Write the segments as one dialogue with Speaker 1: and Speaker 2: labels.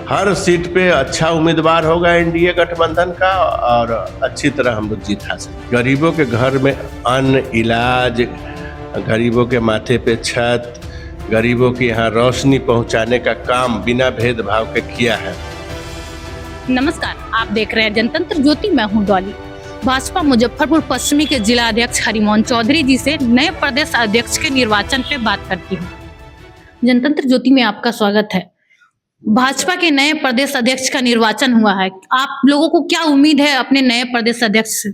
Speaker 1: हर seat पे अच्छा उम्मीदवार होगा एनडीए गठबंधन का और अच्छी तरह हम लोग जीत हासिल। गरीबों के घर में अन्न, इलाज, गरीबों के माथे पे छत, गरीबों की यहाँ रोशनी पहुंचाने का काम बिना भेदभाव के किया है।
Speaker 2: नमस्कार, आप देख रहे हैं जनतंत्र ज्योति। मैं हूं डॉली। भाजपा मुजफ्फरपुर पश्चिमी के जिला अध्यक्ष हरिमोहन चौधरी जी से नए प्रदेश अध्यक्ष के निर्वाचन पे बात करती हूँ। जनतंत्र ज्योति में आपका स्वागत है। भाजपा के नए प्रदेश अध्यक्ष का निर्वाचन हुआ है, आप लोगों को क्या उम्मीद है अपने नए प्रदेश अध्यक्ष से?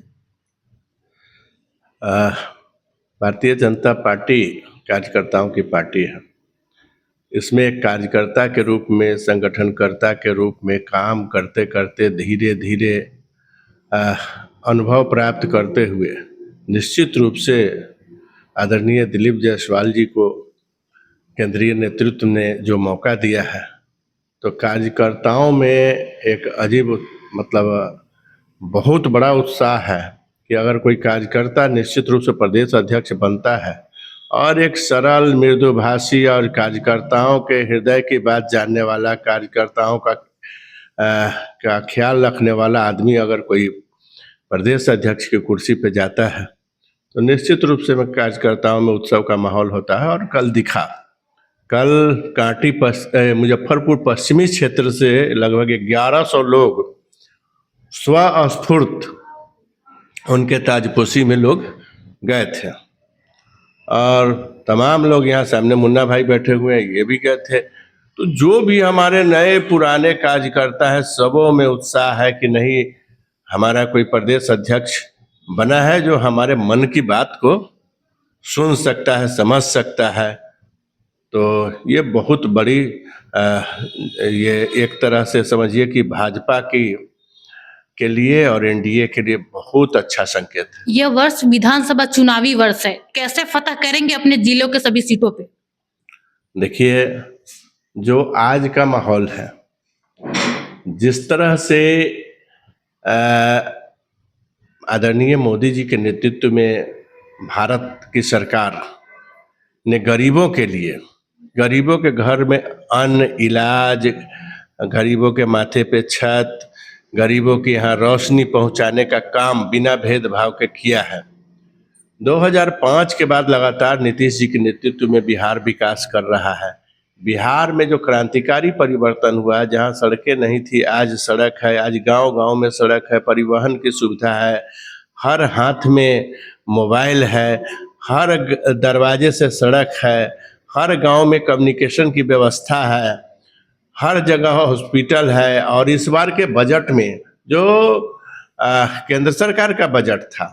Speaker 1: भारतीय जनता पार्टी कार्यकर्ताओं की पार्टी है। इसमें एक कार्यकर्ता के रूप में, संगठनकर्ता के रूप में काम करते करते धीरे धीरे अनुभव प्राप्त करते हुए निश्चित रूप से आदरणीय दिलीप जायसवाल जी को केंद्रीय नेतृत्व ने जो मौका दिया है, तो कार्यकर्ताओं में एक अजीब बहुत बड़ा उत्साह है कि अगर कोई कार्यकर्ता निश्चित रूप से प्रदेश अध्यक्ष बनता है और एक सरल, मृदुभाषी और कार्यकर्ताओं के हृदय की बात जानने वाला, कार्यकर्ताओं का ख्याल रखने वाला आदमी अगर कोई प्रदेश अध्यक्ष की कुर्सी पे जाता है तो निश्चित रूप से कार्यकर्ताओं में उत्सव का माहौल होता है। और कल दिखा, कल कांटी मुजफ्फरपुर पश्चिमी क्षेत्र से लगभग 1100 लोग स्वस्फूर्त उनके ताजपोशी में लोग गए थे और तमाम लोग यहाँ सामने मुन्ना भाई बैठे हुए हैं, ये भी गए थे। तो जो भी हमारे नए पुराने कार्यकर्ता है, सबों में उत्साह है कि नहीं, हमारा कोई प्रदेश अध्यक्ष बना है जो हमारे मन की बात को सुन सकता है, समझ सकता है। तो ये बहुत बड़ी ये एक तरह से समझिए कि भाजपा के लिए और एनडीए के लिए बहुत अच्छा संकेत है।
Speaker 2: यह वर्ष विधानसभा चुनावी वर्ष है, कैसे फतह करेंगे अपने जिलों के सभी सीटों पे? देखिए,
Speaker 1: जो आज का माहौल है, जिस तरह से आदरणीय मोदी जी के नेतृत्व में भारत की सरकार ने गरीबों के लिए, गरीबों के घर में अन्न, इलाज, गरीबों के माथे पे छत, गरीबों की यहाँ रोशनी पहुंचाने का काम बिना भेदभाव के किया है। 2005 के बाद लगातार नीतीश जी के नेतृत्व में बिहार विकास कर रहा है। बिहार में जो क्रांतिकारी परिवर्तन हुआ, जहाँ सड़कें नहीं थी आज सड़क है, आज गांव-गांव में सड़क है, परिवहन की सुविधा है, हर हाथ में मोबाइल है, हर दरवाजे से सड़क है, हर गांव में कम्युनिकेशन की व्यवस्था है, हर जगह हॉस्पिटल है। और इस बार के बजट में जो केंद्र सरकार का बजट था,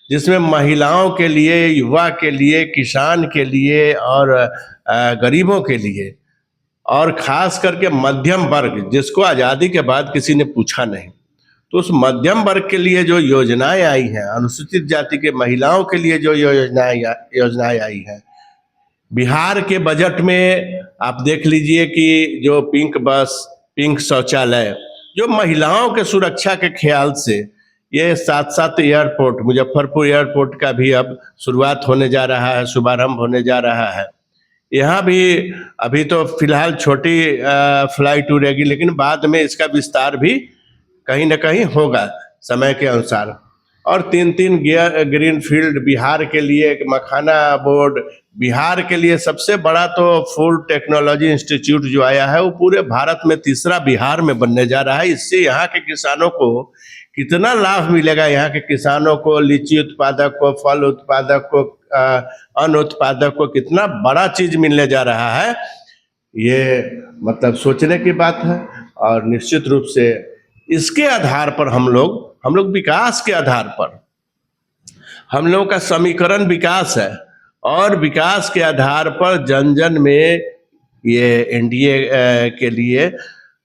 Speaker 1: जिसमें महिलाओं के लिए, युवा के लिए, किसान के लिए और गरीबों के लिए और खास करके मध्यम वर्ग, जिसको आज़ादी के बाद किसी ने पूछा नहीं, तो उस मध्यम वर्ग के लिए जो योजनाएं आई हैं, अनुसूचित जाति के महिलाओं के लिए जो योजनाएं आई हैं, बिहार के बजट में आप देख लीजिए कि जो पिंक बस, पिंक शौचालय, जो महिलाओं के सुरक्षा के ख्याल से ये साथ एयरपोर्ट, मुजफ्फरपुर एयरपोर्ट का भी अब शुरुआत होने जा रहा है, शुभारंभ होने जा रहा है। यहाँ भी अभी तो फिलहाल छोटी फ्लाइट उड़ेगी, लेकिन बाद में इसका विस्तार भी कहीं ना कहीं होगा समय के अनुसार। और 3 ग्रीन फील्ड बिहार के लिए, एक मखाना बोर्ड बिहार के लिए, सबसे बड़ा तो फूड टेक्नोलॉजी इंस्टीट्यूट जो आया है वो पूरे भारत में तीसरा बिहार में बनने जा रहा है। इससे यहाँ के किसानों को कितना लाभ मिलेगा, यहाँ के किसानों को, लीची उत्पादक को, फल उत्पादक को, अन्न उत्पादक को कितना बड़ा चीज मिलने जा रहा है, ये सोचने की बात है। और निश्चित रूप से इसके आधार पर हम लोग विकास के आधार पर, हम लोगों का समीकरण विकास है और विकास के आधार पर जन जन में ये एनडीए के लिए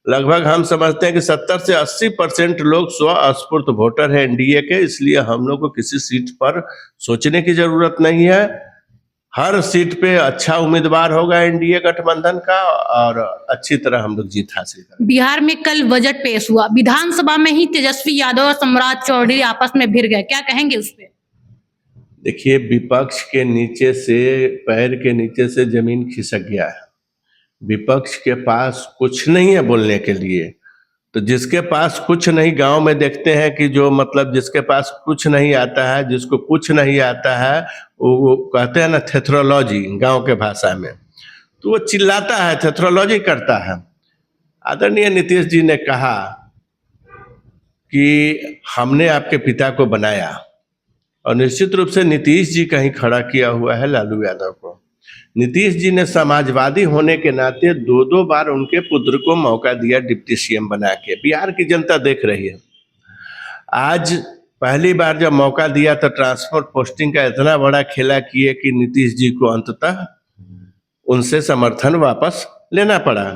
Speaker 1: लगभग हम समझते हैं कि 70 से 80% लोग स्वस्फूर्त वोटर है एनडीए के। इसलिए हम लोग को किसी सीट पर सोचने की जरूरत नहीं है। हर सीट पे अच्छा उम्मीदवार होगा एनडीए गठबंधन का और अच्छी तरह हम लोग जीत हासिल करेंगे।
Speaker 2: बिहार में कल बजट पेश हुआ, विधानसभा में ही तेजस्वी यादव और सम्राट चौधरी आपस में भिड़ गए, क्या कहेंगे उस पे?
Speaker 1: देखिए, विपक्ष के नीचे से, पैर के नीचे से जमीन खिसक गया है। विपक्ष के पास कुछ नहीं है बोलने के लिए। तो जिसके पास कुछ नहीं, गांव में देखते हैं कि जो मतलब जिसके पास कुछ नहीं आता है, जिसको कुछ नहीं आता है, वो कहते हैं ना थेथरोलॉजी गांव के भाषा में, तो वो चिल्लाता है, थेथरोलॉजी करता है। आदरणीय नीतीश जी ने कहा कि हमने आपके पिता को बनाया, और निश्चित रूप से नीतीश जी कहीं खड़ा किया हुआ है लालू यादव को। नीतीश जी ने समाजवादी होने के नाते 2-2 बार उनके पुत्र को मौका दिया डिप्टी सीएम बना के। बिहार की जनता देख रही है। आज पहली बार जब मौका दिया तो ट्रांसफर पोस्टिंग का इतना बड़ा खेला किए कि नीतीश जी को अंततः उनसे समर्थन वापस लेना पड़ा।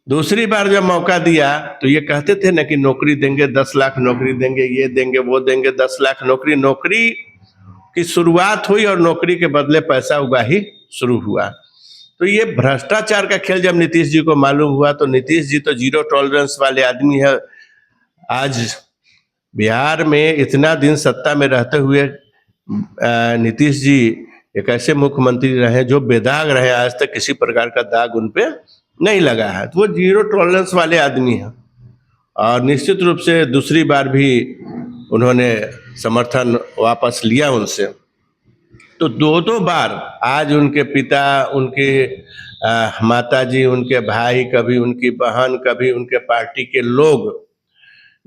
Speaker 1: दूसरी बार जब मौका दिया तो ये कहते थे ना कि नौकरी देंगे, 10 लाख नौकरी देंगे, ये देंगे, वो देंगे, 10 लाख नौकरी। नौकरी की शुरुआत हुई और नौकरी के बदले पैसा हुआ ही शुरू हुआ। तो ये भ्रष्टाचार का खेल जब नीतीश जी को मालूम हुआ, तो नीतीश जी तो जीरो टॉलरेंस वाले आदमी है। आज बिहार में इतना दिन सत्ता में रहते हुए नीतीश जी एक ऐसे मुख्यमंत्री रहे जो बेदाग रहे, आज तक किसी प्रकार का दाग उन पे नहीं लगा है। तो वो जीरो टॉलरेंस वाले आदमी हैं, और निश्चित रूप से दूसरी बार भी उन्होंने समर्थन वापस लिया उनसे। तो 2-2 बार आज उनके पिता, उनके माताजी, उनके भाई, कभी उनकी बहन, कभी उनके पार्टी के लोग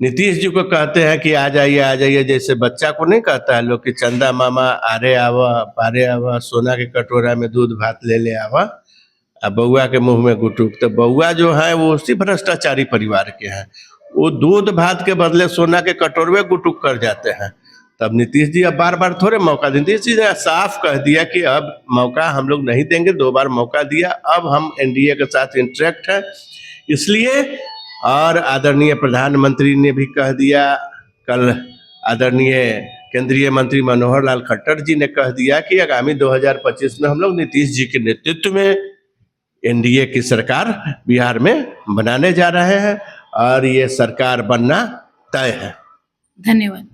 Speaker 1: नीतीश जी को कहते हैं कि आ जाइए, आ जाइए। जैसे बच्चा को नहीं कहता है लोग कि चंदा मामा आरे आवा, पारे आवा, सोना के कटोरा में दूध भात ले ले आवा, अब बउआ के मुंह में गुटुक। तो बउआ जो है वो उसी भ्रष्टाचारी परिवार के हैं। वो दूध भात के बदले सोना के कटोरे गुटुक कर जाते हैं। तब नीतीश जी अब बार बार थोड़े मौका दें। नीतीश जी ने साफ कह दिया कि अब मौका हम लोग नहीं देंगे। 2 बार मौका दिया, अब हम एनडीए के साथ इंटरेक्ट है इसलिए। और आदरणीय प्रधानमंत्री ने भी कह दिया, कल आदरणीय केंद्रीय मंत्री मनोहर लाल खट्टर जी ने कह दिया कि आगामी 2025 में हम लोग नीतीश जी के नेतृत्व में एनडीए की सरकार बिहार में बनाने जा रहे हैं, और ये सरकार बनना तय है।
Speaker 2: धन्यवाद।